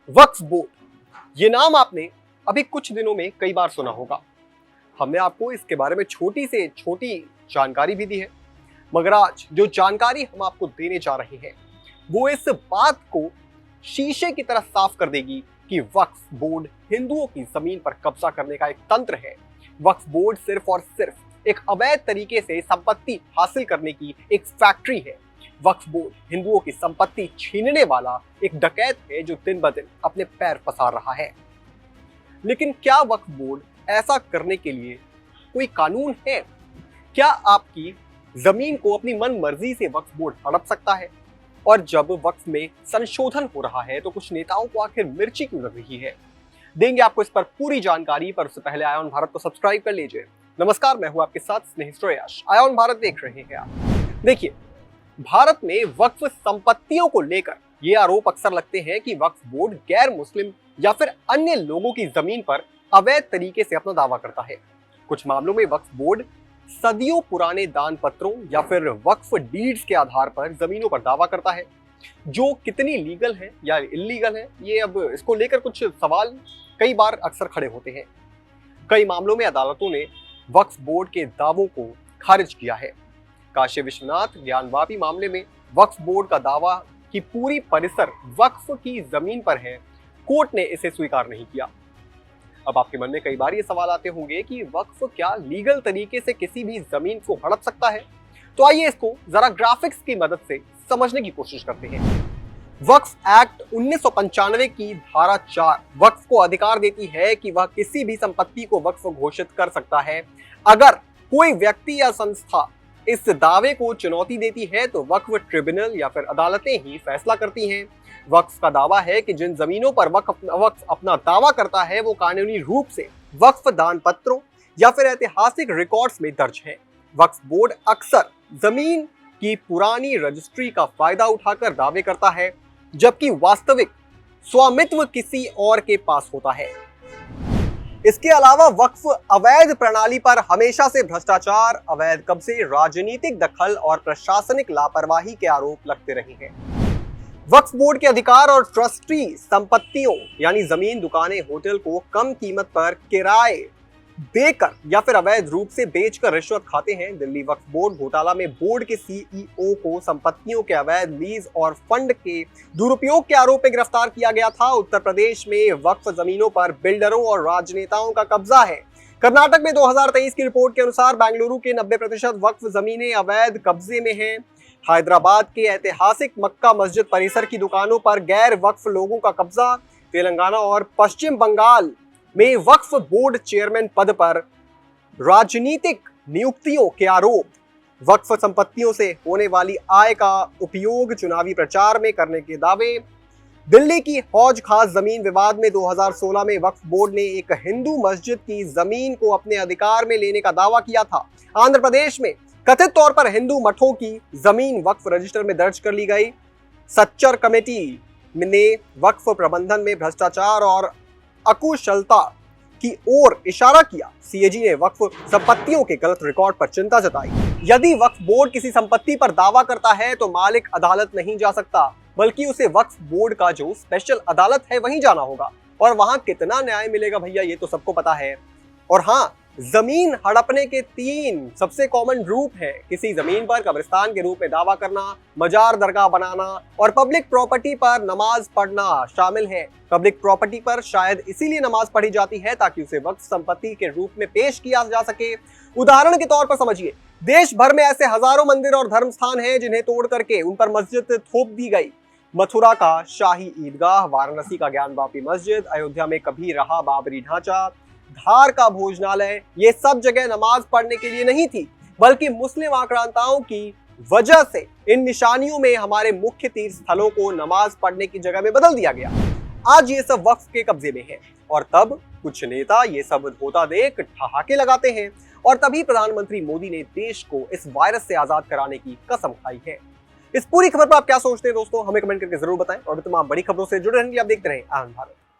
वक्फ board, ये नाम आपने अभी कुछ दिनों में कई बार सुना होगा। हमने आपको इसके बारे में छोटी से छोटी जानकारी भी दी है, मगर आज जो जानकारी हम आपको देने जा रहे हैं वो इस बात को शीशे की तरह साफ कर देगी कि वक्फ बोर्ड हिंदुओं की जमीन पर कब्जा करने का एक तंत्र है। वक्फ बोर्ड सिर्फ और सिर्फ एक अवैध तरीके से संपत्ति हासिल करने की एक फैक्ट्री है। वक्फ बोर्ड हिंदुओं की संपत्ति छीनने वाला एक डकैत है जो दिन ब दिन अपने पैर पसार रहा है। लेकिन क्या वक्फ बोर्ड ऐसा करने के लिए कोई कानून है? क्या आपकी जमीन को अपनी मन मर्जी से वक्फ बोर्ड हड़प सकता है? और जब वक्फ में संशोधन हो रहा है तो कुछ नेताओं को आखिर मिर्ची क्यों लग रही है? देंगे आपको इस पर पूरी जानकारी, पर उससे पहले आयोन भारत को सब्सक्राइब कर लीजिए। नमस्कार, मैं हूं आपके साथ स्नेहित यश। आयोन भारत देख रहे हैं आप। देखिए, भारत में वक्फ संपत्तियों को लेकर ये आरोप अक्सर लगते हैं कि वक्फ बोर्ड गैर मुस्लिम या फिर अन्य लोगों की जमीन पर अवैध तरीके से अपना दावा करता है। कुछ मामलों में वक्फ बोर्ड सदियों पुराने दान पत्रों या फिर वक्फ डीड्स के आधार पर जमीनों पर दावा करता है, जो कितनी लीगल है या इल्लीगल है, ये अब इसको लेकर कुछ सवाल कई बार अक्सर खड़े होते हैं। कई मामलों में अदालतों ने वक्फ बोर्ड के दावों को खारिज किया है। काशी विश्वनाथ ज्ञानवापी मामले में वक्फ बोर्ड का दावा कि पूरी परिसर वक्फ की जमीन पर है, कोर्ट ने इसे स्वीकार नहीं किया। अब आपके मन में कई बार ये सवाल आते होंगे कि वक्फ क्या लीगल तरीके से किसी भी जमीन को हड़प सकता है? तो आइए इसको जरा ग्राफिक्स की मदद से समझने की कोशिश करते हैं। वक्फ एक्ट 1995 की धारा 4 वक्फ को अधिकार देती है कि वह किसी भी संपत्ति को वक्फ घोषित कर सकता है। अगर कोई व्यक्ति या संस्था इस दावे को चुनौती देती है तो वक्फ ट्रिब्यूनल या फिर अदालतें ही फैसला करती हैं। वक्फ का दावा है कि जिन जमीनों पर वक्फ अपना दावा करता है वो कानूनी रूप से वक्फ दान पत्रों या फिर ऐतिहासिक रिकॉर्ड्स में दर्ज है। वक्फ बोर्ड अक्सर जमीन की पुरानी रजिस्ट्री का फायदा उठाकर दावे करता है, जबकि वास्तविक स्वामित्व किसी और के पास होता है। इसके अलावा वक्फ अवैध प्रणाली पर हमेशा से भ्रष्टाचार, अवैध कब्जे, राजनीतिक दखल और प्रशासनिक लापरवाही के आरोप लगते रहे हैं। वक्फ बोर्ड के अधिकार और ट्रस्टी संपत्तियों यानी जमीन, दुकानें, होटल को कम कीमत पर किराए देकर या फिर अवैध रूप से बेचकर रिश्वत खाते हैं। दिल्ली वक्फ बोर्ड घोटाला में बोर्ड के सीईओ को संपत्तियों के अवैध लीज और फंड के दुरुपयोग के आरोप में गिरफ्तार किया गया था। उत्तर प्रदेश में वक्फ जमीनों पर बिल्डरों और राजनेताओं का कब्जा है। कर्नाटक में 2023 की रिपोर्ट के अनुसार बेंगलुरु के 90% वक्फ जमीनें अवैध कब्जे में हैं। हैदराबाद के ऐतिहासिक मक्का मस्जिद परिसर की दुकानों पर गैर वक्फ लोगों का कब्जा। तेलंगाना और पश्चिम बंगाल में वक्फ बोर्ड चेयरमैन पद पर राजनीतिक नियुक्तियों के आरोप। वक्फ संपत्तियों से होने वाली आय का उपयोग चुनावी प्रचार में करने के दावे। दिल्ली की हौज खास जमीन विवाद में 2016 में वक्फ बोर्ड ने एक हिंदू मस्जिद की जमीन को अपने अधिकार में लेने का दावा किया था। आंध्र प्रदेश में कथित तौर पर हिंदू मठों की जमीन वक्फ रजिस्टर में दर्ज कर ली गई। सच्चर कमेटी ने वक्फ प्रबंधन में भ्रष्टाचार और अकुशलता की ओर इशारा किया। सीएजी ने वक्फ संपत्तियों के गलत रिकॉर्ड पर चिंता जताई। यदि वक्फ बोर्ड किसी संपत्ति पर दावा करता है तो मालिक अदालत नहीं जा सकता, बल्कि उसे वक्फ बोर्ड का जो स्पेशल अदालत है वहीं जाना होगा। और वहां कितना न्याय मिलेगा भैया, ये तो सबको पता है। और हाँ, जमीन हड़पने के 3 सबसे कॉमन रूप है। किसी जमीन पर कब्रिस्तान के रूप में दावा करना, मजार दरगाह बनाना और पब्लिक प्रॉपर्टी पर नमाज पढ़ना शामिल है। पब्लिक प्रॉपर्टी पर शायद इसीलिए नमाज पढ़ी जाती है ताकि उसे वक्फ संपत्ति के रूप में पेश किया जा सके। उदाहरण के तौर पर समझिए, देश भर में ऐसे हजारों मंदिर और धर्म स्थान हैं जिन्हें तोड़ करके उन पर मस्जिद थोप दी गई। मथुरा का शाही ईदगाह, वाराणसी का ज्ञानवापी मस्जिद, अयोध्या में कभी रहा बाबरी ढांचा, धार का भोजनालय, ये सब जगह नमाज पढ़ने के लिए नहीं थी, बल्कि मुस्लिम आक्रांताओं की वजह से इन निशानियों में हमारे मुख्य तीर्थ स्थलों को नमाज पढ़ने की जगह में बदल दिया गया। आज ये सब वक्फ के कब्जे में है। और तब कुछ नेता ये सब होता देख ठहाके लगाते हैं, और तभी प्रधानमंत्री मोदी ने देश को इस वायरस से आजाद कराने की कसम खाई है। इस पूरी खबर पर आप क्या सोचते हैं दोस्तों, हमें कमेंट करके जरूर बताएं। और तमाम बड़ी खबरों से जुड़े रहने के लिए आप देखते रहें आनंद भारत।